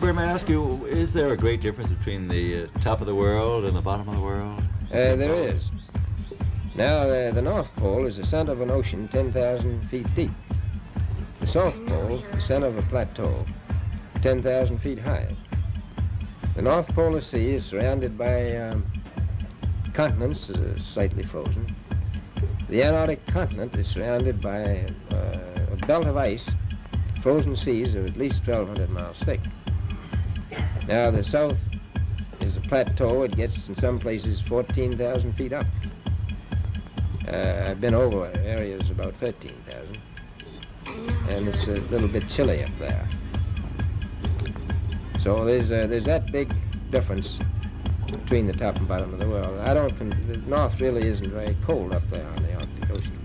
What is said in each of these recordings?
Bird, may I ask you, is there a great difference between the top of the world and the bottom of the world? There is. Now, the North Pole is the center of an ocean 10,000 feet deep. The South Pole, the center of a plateau, 10,000 feet high. The North Polar Sea is surrounded by continents slightly frozen. The Antarctic continent is surrounded by a belt of ice, frozen seas of at least 1,200 miles thick. Now, the South is a plateau. It gets, in some places, 14,000 feet up. I've been over areas about 13,000. And it's a little bit chilly up there. So there's that big difference between the top and bottom of the world. The North really isn't very cold up there on the Arctic Ocean.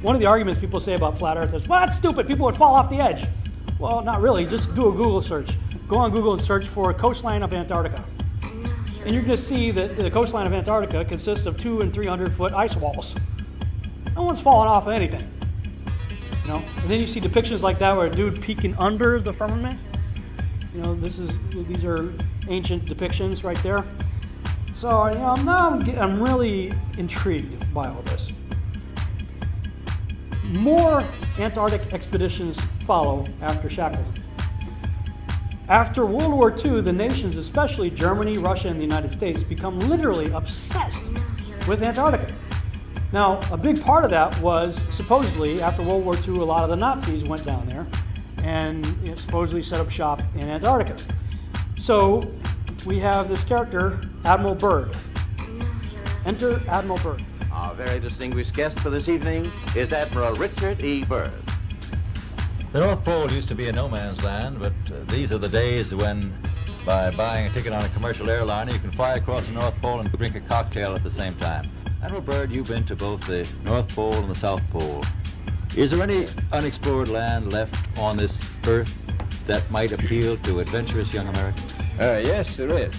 One of the arguments people say about flat Earth is, well, that's stupid, people would fall off the edge. Well, not really, just do a Google search. Go on Google and search for coastline of Antarctica. And you're going to see that the coastline of Antarctica consists of 200 and 300 foot ice walls. No one's falling off of anything. You know? And then you see depictions like that where a dude peeking under the firmament. You know, these are ancient depictions right there. So, you know, now I'm really intrigued by all this. More Antarctic expeditions follow after Shackleton. After World War II, the nations, especially Germany, Russia, and the United States, become literally obsessed with Antarctica. Now, a big part of that was supposedly after World War II, a lot of the Nazis went down there and supposedly set up shop in Antarctica. So we have this character, Admiral Byrd. Enter Admiral Byrd. Our very distinguished guest for this evening is Admiral Richard E. Byrd. The North Pole used to be a no man's land, but these are the days when, by buying a ticket on a commercial airliner, you can fly across the North Pole and drink a cocktail at the same time. Admiral Byrd, you've been to both the North Pole and the South Pole. Is there any unexplored land left on this Earth that might appeal to adventurous young Americans? Yes, there is.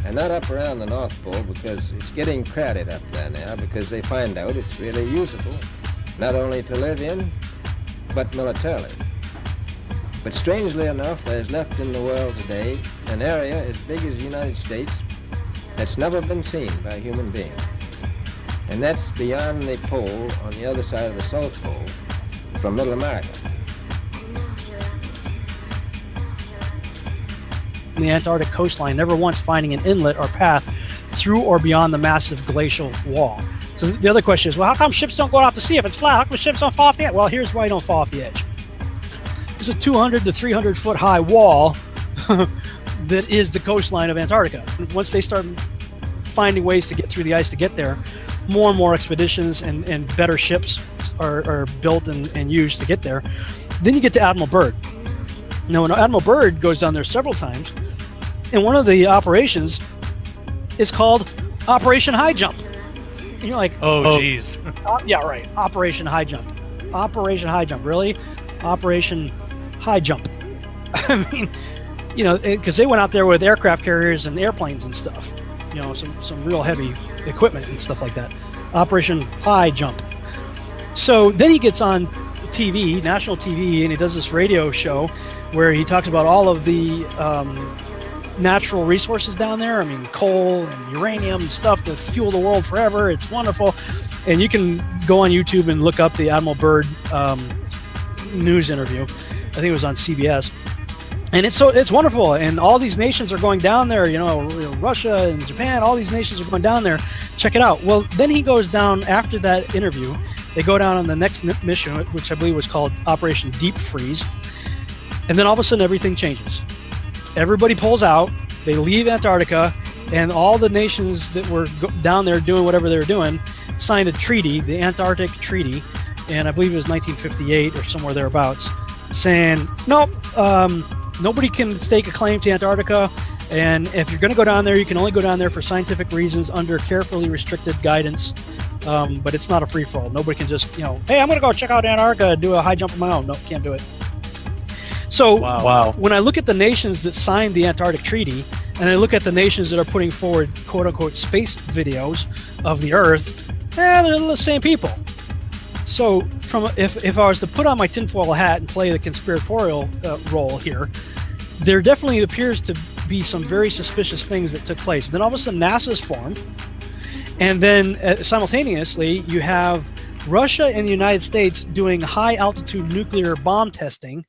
And not up around the North Pole, because it's getting crowded up there now, because they find out it's really usable, not only to live in, but militarily. But strangely enough, there's left in the world today an area as big as the United States that's never been seen by a human being. And that's beyond the pole on the other side of the South Pole from Middle America. The Antarctic coastline, never once finding an inlet or path through or beyond the massive glacial wall. So the other question is, well, how come ships don't go off the sea if it's flat? How come ships don't fall off the edge? Well, here's why you don't fall off the edge. There's a 200 to 300 foot high wall that is the coastline of Antarctica. And once they start finding ways to get through the ice to get there, more and more expeditions and better ships are built and used to get there. Then you get to Admiral Byrd. Now, Admiral Byrd goes down there several times, and one of the operations is called Operation High Jump. And you're like, oh, geez. Yeah, right. Operation High Jump. Operation High Jump. Really? Operation High Jump. I mean, you know, because they went out there with aircraft carriers and airplanes and stuff. You know, some real heavy equipment and stuff like that. Operation High Jump. So then he gets on TV, national TV, and he does this radio show where he talks about all of the natural resources down there. I mean, coal and uranium and stuff that fuel the world forever. It's wonderful. And you can go on YouTube and look up the Admiral Byrd news interview. I think it was on CBS. And it's wonderful. And all these nations are going down there, you know, Russia and Japan, all these nations are going down there. Check it out. Well, then he goes down after that interview. They go down on the next mission, which I believe was called Operation Deep Freeze. And then all of a sudden, everything changes. Everybody pulls out. They leave Antarctica, and all the nations that were down there doing whatever they were doing signed a treaty, the Antarctic Treaty, and I believe it was 1958 or somewhere thereabouts, saying, nope, nobody can stake a claim to Antarctica, and if you're going to go down there, you can only go down there for scientific reasons under carefully restricted guidance, but it's not a free-for-all. Nobody can just, you know, hey, I'm going to go check out Antarctica and do a high jump of my own. No, can't do it. So when I look at the nations that signed the Antarctic Treaty, and I look at the nations that are putting forward quote-unquote space videos of the Earth, they're the same people. So if I was to put on my tinfoil hat and play the conspiratorial role here, there definitely appears to be some very suspicious things that took place. Then all of a sudden NASA is formed, and then simultaneously you have Russia and the United States doing high altitude nuclear bomb testing